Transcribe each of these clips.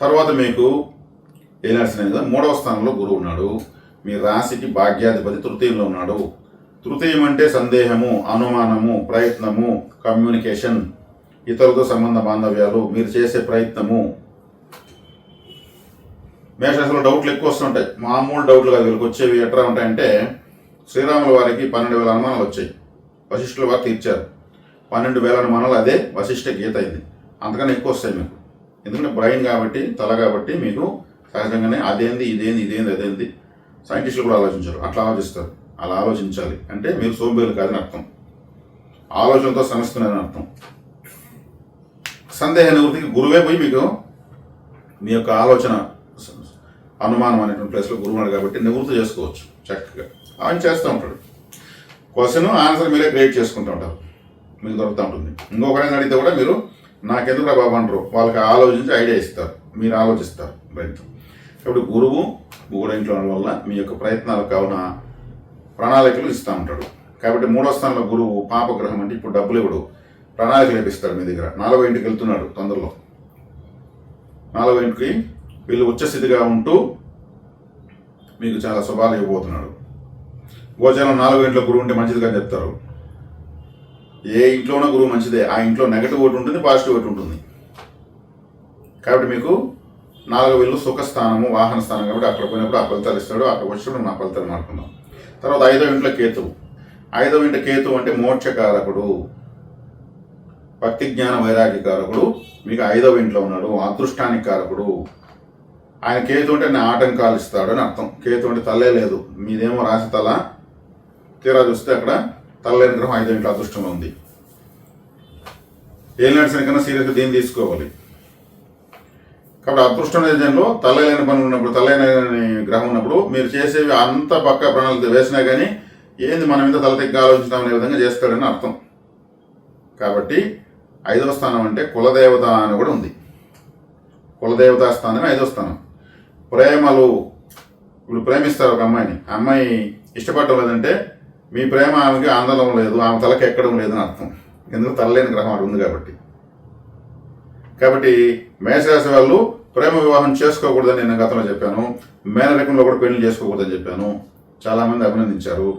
తర్వాత మీకు ఏలినాడు మూడవ స్థానంలో గురువు ఉన్నాడు. మీ రాశికి భాగ్యాధిపతి తృతీయంలో ఉన్నాడు. తృతీయం అంటే సందేహము, అనుమానము, ప్రయత్నము, కమ్యూనికేషన్, ఇతరులతో సంబంధ బాంధవ్యాలు, మీరు చేసే ప్రయత్నము. మేషరాశిలో డౌట్లు ఎక్కువ వస్తుంటాయి. మామూలు డౌట్లు కాదు వీళ్ళకి వచ్చేవి. ఎట్లా ఉంటాయంటే, శ్రీరాముల వారికి 12,000 అనుమానాలు వచ్చాయి. వశిష్ఠుల వారు తీర్చారు. 12,000 అనుమానాలు అదే వశిష్ఠ గీత అయింది. అంతకన్నా ఎక్కువ వస్తాయి మీకు. ఎందుకంటే బ్రెయిన్ కాబట్టి, తల కాబట్టి మీకు సహజంగానే అదేంది, ఇదేంది, అదేంది. సైంటిస్టులు కూడా ఆలోచించారు. అట్లా ఆలోచిస్తారు. అలా ఆలోచించాలి అంటే మీరు సోంబేరులు కాదని అర్థం. ఆలోచనతో శ్రమిస్తున్నారని అర్థం. సందేహ నివృత్తికి గురువే పోయి మీకు మీ యొక్క ఆలోచన, అనుమానం అనేటువంటి ప్లేస్లో గురువు ఉన్నాడు కాబట్టి నివృత్తి చేసుకోవచ్చు చక్కగా. ఆయన చేస్తూ ఉంటాడు. క్వశ్చన్ ఆన్సర్ మీరే క్రియేట్ చేసుకుంటూ ఉంటారు. మీకు దొరుకుతూ ఉంటుంది. ఇంకొకరైనా అడిగితే కూడా మీరు నాకెందుకు రా బాబు అంటారు. వాళ్ళకి ఆలోచించి ఐడియా ఇస్తారు. మీరు ఆలోచిస్తారు బ్రెయిన్తో. ఇప్పుడు గురువు మూడో ఇంట్లో ఉండడం వల్ల మీ యొక్క ప్రయత్నాలకు కావున ప్రణాళికలు ఇస్తూ ఉంటాడు. కాబట్టి మూడో స్థానంలో గురువు పాపగ్రహం అంటే ఇప్పుడు డబ్బులు ఇవ్వడు, ప్రణాళికలు వేపిస్తాడు మీ దగ్గర. 4వ ఇంటికి వెళ్తున్నాడు తొందరలో. 4వ ఇంటికి వీళ్ళు ఉచ్చస్థితిగా ఉంటూ మీకు చాలా శుభాలు ఇవ్వబోతున్నాడు. గోచారం 4వ ఇంట్లో గురువు ఉంటే మంచిదిగా చెప్తారు. ఏ ఇంట్లోనో గురువు మంచిదే. ఆ ఇంట్లో నెగటివ్ ఒకటి ఉంటుంది, పాజిటివ్ ఒకటి ఉంటుంది. కాబట్టి మీకు 4వ ఇల్లు సుఖస్థానము, వాహన స్థానం కాబట్టి అక్కడ పోయినప్పుడు ఆ ఫలితాలు ఇస్తాడు. అక్కడ వచ్చినప్పుడు నా ఫలితాలు మాట్లాడుకుందాం. తర్వాత 5వ ఇంట్లో కేతువు. 5వ ఇంట్లో కేతువు అంటే మోక్షకారకుడు, భక్తి జ్ఞాన వైరాగ్యకారకుడు. మీకు 5వ ఇంట్లో ఉన్నాడు. అదృష్టానికి కారకుడు. ఆయన కేతు అంటే నేను ఆటంకాలు ఇస్తాడు అని అర్థం. కేతు అంటే తల్లే లేదు. మీదేమో రాశి తల, తీరా చూస్తే అక్కడ తల్లేని గ్రహం 5వ ఇంట్లో అదృష్టంలో ఉంది. ఏలినాడు శని కన్నా సీరియస్గా దీన్ని తీసుకోవాలి. కాబట్టి అదృష్టం విషయంలో తల్లలేని పనులు ఉన్నప్పుడు, తల్లలేని గ్రహం ఉన్నప్పుడు మీరు చేసేవి అంత పక్క ప్రణాళిక వేసినా కానీ ఏంది మనం ఇంత తలతెక్క ఆలోచించడం అనే విధంగా చేస్తాడని అర్థం. కాబట్టి 5వ స్థానం అంటే కులదేవత అని కూడా ఉంది. కులదేవతా స్థానమే 5వ స్థానం. ప్రేమలు, ఇప్పుడు ప్రేమిస్తారు ఒక అమ్మాయిని, అమ్మాయి ఇష్టపడటం లేదంటే మీ ప్రేమ ఆమెకి ఆందోళన లేదు, ఆమె తలకి ఎక్కడం లేదని అర్థం. ఎందుకు తలలేని గ్రహం అది ఉంది కాబట్టి. కాబట్టి మేషరాశి వాళ్ళు ప్రేమ వివాహం చేసుకోకూడదని నేను గతంలో చెప్పాను. మేనరకంలో కూడా పెళ్లి చేసుకోకూడదని చెప్పాను. చాలామంది అభినందించారు.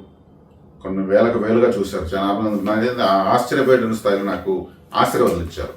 కొన్ని వేలకు వేలుగా చూశారు. చాలా అభినందన. ఆశ్చర్యపోయేటువంటి స్థాయిలో నాకు ఆశీర్వాదాలు ఇచ్చారు.